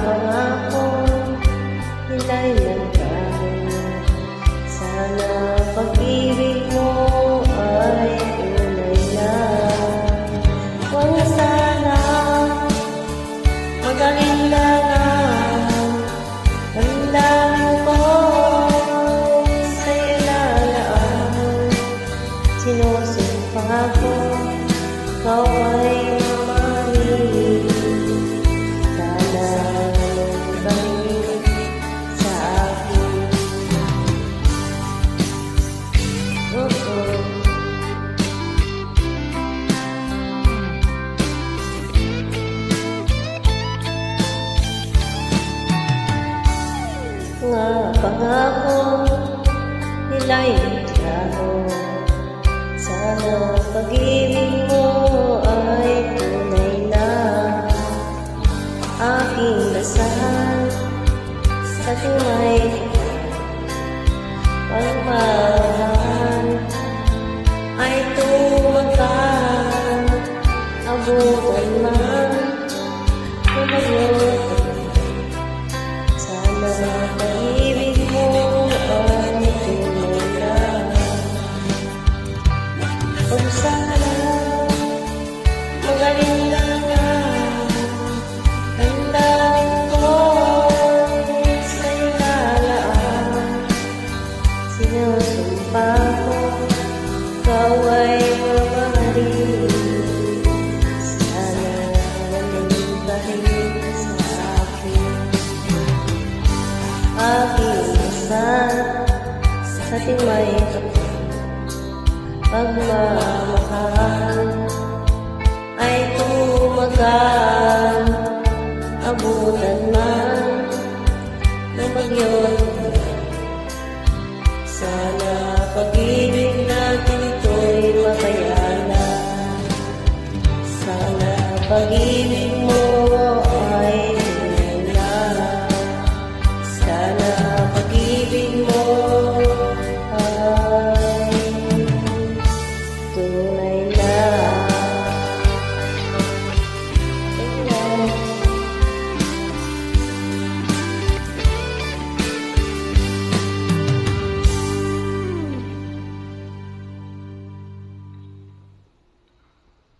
pangako nila'y nagbago. Sana pag-ibig mo ay tunay na. Kung sana magaling-galang ang dami ko sa'yo lalaan. Sinusumpa ko ikaw ay mamahalin. Sana magbaling sa akin. Nga pangako nila'y naglaho. Sana pag-ibig mo ay tunay na. Aking dasal sa tunay pagmamahal ay tumagal. Abutan man tumagot. Sana pag-ibig mo ay tunay na. Kung sana magaling-galang ang dami ko sa'yo lalaan. Sinusumpa ko ikaw ay mamahalin. Sana magaling sa akin. Aking dasal sa timay pagmamahal ay tumagal. Abutan man ng bagyo. Sana pag-ibig natin ito'y makayanan. Sana pag-ibig